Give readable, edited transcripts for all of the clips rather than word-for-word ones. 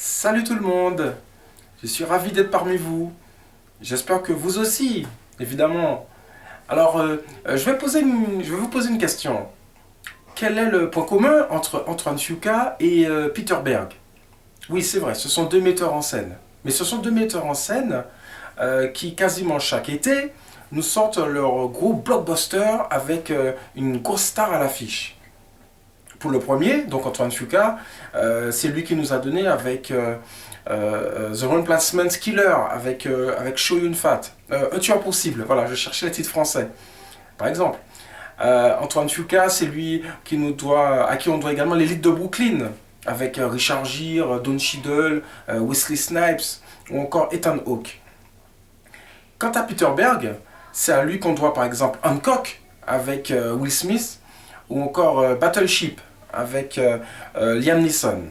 Salut tout le monde, je suis ravi d'être parmi vous. J'espère que vous aussi, évidemment. Alors, je vais vous poser une question. Quel est le point commun entre Antoine Fuqua et Peter Berg? Oui, c'est vrai, ce sont deux metteurs en scène. Mais ce sont deux metteurs en scène qui, quasiment chaque été, nous sortent leur gros blockbuster avec une grosse star à l'affiche. Pour le premier, donc Antoine Fuqua, c'est lui qui nous a donné avec The Replacement Killer, avec Chow Yun-fat, Un tueur possible, voilà, je cherchais le titre français, par exemple. Antoine Fuqua, c'est lui à qui on doit également l'élite de Brooklyn, avec Richard Gere, Don Cheadle, Wesley Snipes, ou encore Ethan Hawke. Quant à Peter Berg, c'est à lui qu'on doit par exemple Hancock, avec Will Smith, ou encore Battleship, avec Liam Neeson.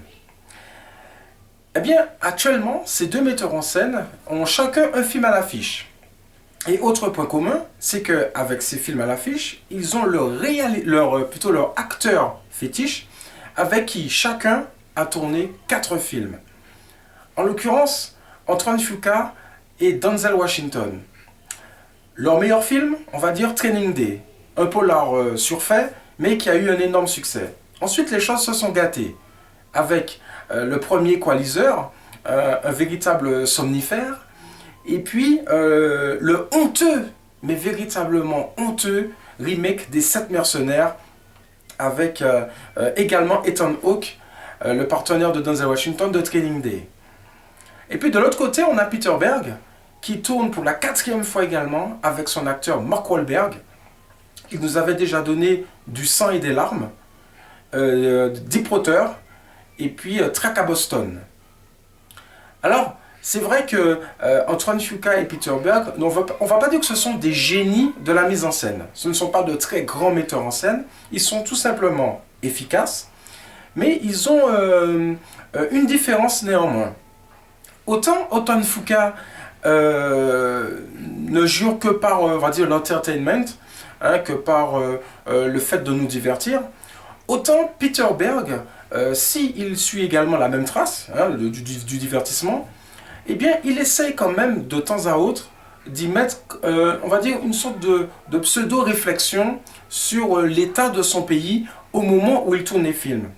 Eh bien, actuellement, ces deux metteurs en scène ont chacun un film à l'affiche. Et autre point commun, c'est qu'avec ces films à l'affiche, ils ont leur acteur fétiche, avec qui chacun a tourné 4 films. En l'occurrence, Antoine Fuqua et Denzel Washington. Leur meilleur film, on va dire Training Day, un polar surfait, mais qui a eu un énorme succès. Ensuite, les choses se sont gâtées, avec le premier Coaliseur, un véritable somnifère, et puis le honteux, mais véritablement honteux, remake des 7 mercenaires, avec également Ethan Hawke, le partenaire de Denzel Washington de Training Day. Et puis de l'autre côté, on a Peter Berg, qui tourne pour la 4e fois également, avec son acteur Mark Wahlberg. Il nous avait déjà donné Du sang et des larmes, Deep Water, et puis Track à Boston. Alors, c'est vrai que Antoine Fuqua et Peter Berg, on va pas dire que ce sont des génies de la mise en scène. Ce ne sont pas de très grands metteurs en scène. Ils sont tout simplement efficaces, mais ils ont une différence néanmoins. Autant Antoine Fuqua ne jure que par, on va dire, l'entertainment, que par le fait de nous divertir, autant Peter Berg, s'il suit également la même trace du divertissement, eh bien, il essaye quand même de temps à autre d'y mettre, on va dire, une sorte de pseudo-réflexion sur l'état de son pays au moment où il tourne les films.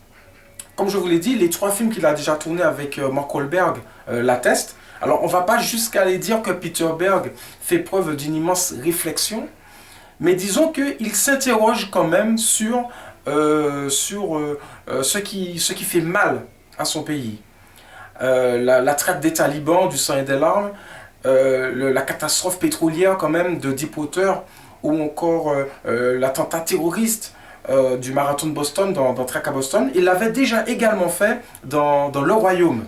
Comme je vous l'ai dit, les 3 films qu'il a déjà tournés avec Mark Wahlberg l'attestent. Alors, on ne va pas jusqu'à aller dire que Peter Berg fait preuve d'une immense réflexion, mais disons qu'il s'interroge quand même sur ce qui fait mal à son pays. La traite des talibans, Du sang et des larmes, la catastrophe pétrolière quand même de Deepwater, ou encore l'attentat terroriste du marathon de Boston dans Track à Boston. Il l'avait déjà également fait dans Le Royaume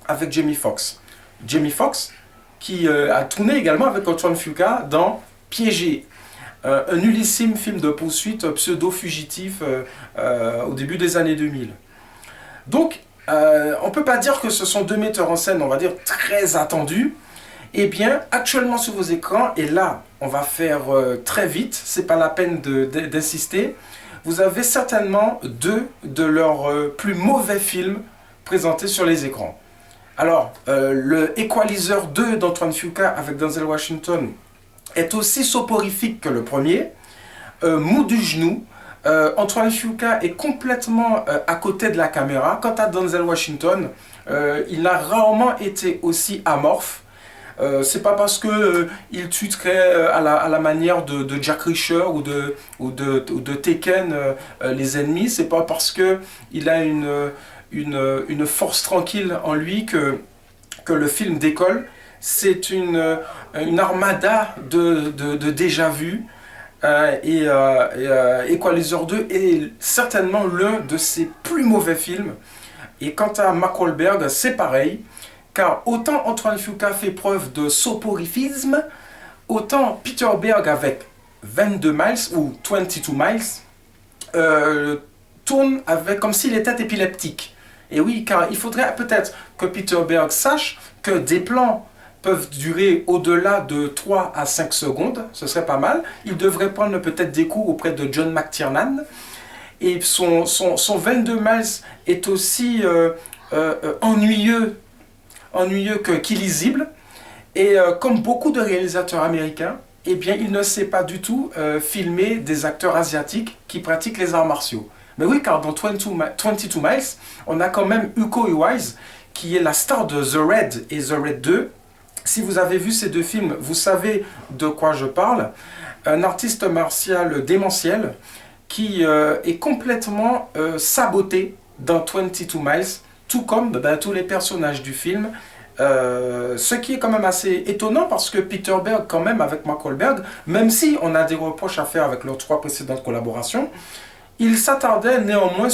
avec Jamie Foxx. Jamie Foxx qui a tourné également avec Antoine Fuqua dans Piégé, un nullissime film de poursuite pseudo-fugitif au début des années 2000. Donc, on ne peut pas dire que ce sont deux metteurs en scène, on va dire, très attendus. Eh bien, actuellement sur vos écrans, et là, on va faire très vite, c'est pas la peine d'insister, vous avez certainement 2 de leurs plus mauvais films présentés sur les écrans. Alors, le Equalizer 2 d'Antoine Fuqua avec Denzel Washington est aussi soporifique que le premier. Mou du genou, Antoine Fuqua est complètement à côté de la caméra. Quant à Denzel Washington, il a rarement été aussi amorphe. C'est pas parce que il tue à la manière de Jack Reacher ou de Tekken les ennemis. C'est pas parce que il a une force tranquille en lui que le film décolle. C'est une armada de déjà-vu. Equalizer 2 est certainement l'un de ses plus mauvais films. Et quant à Mark Wahlberg, c'est pareil. Car autant Antoine Fuqua fait preuve de soporifisme, autant Peter Berg avec 22 miles ou 22 miles tourne comme s'il était épileptique. Et oui, car il faudrait peut-être que Peter Berg sache que des plans peuvent durer au-delà de 3 à 5 secondes, ce serait pas mal. Il devrait prendre peut-être des cours auprès de John McTiernan. Et son 22 miles est aussi ennuyeux qu'illisible. Et comme beaucoup de réalisateurs américains, eh bien, il ne sait pas du tout filmer des acteurs asiatiques qui pratiquent les arts martiaux. Mais oui, car dans 22 Miles, on a quand même Iko Uwais, qui est la star de The Raid et The Raid 2. Si vous avez vu ces deux films, vous savez de quoi je parle. Un artiste martial démentiel qui est complètement saboté dans 22 Miles, tout comme tous les personnages du film. Ce qui est quand même assez étonnant parce que Peter Berg, quand même, avec Mark Wahlberg, même si on a des reproches à faire avec leurs 3 précédentes collaborations, il s'attardait néanmoins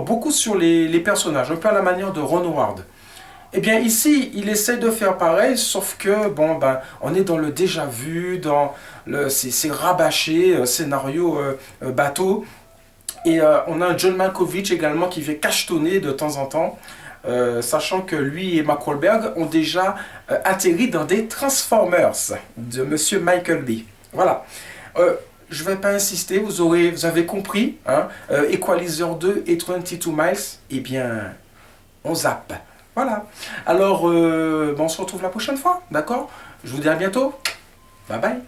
beaucoup sur les personnages, un peu à la manière de Ron Howard. Eh bien ici, il essaie de faire pareil, sauf que, bon, on est dans le déjà vu, dans ces rabâchés, scénario bateau. Et on a un John Malkovich également qui vient cachetonner de temps en temps, sachant que lui et Mark Wahlberg ont déjà atterri dans des Transformers de Monsieur Michael Bay. Voilà. Je ne vais pas insister, vous avez compris. Hein, Equalizer 2 et 22 Miles, eh bien, on zappe. Voilà. Alors, on se retrouve la prochaine fois, d'accord? Je vous dis à bientôt. Bye bye.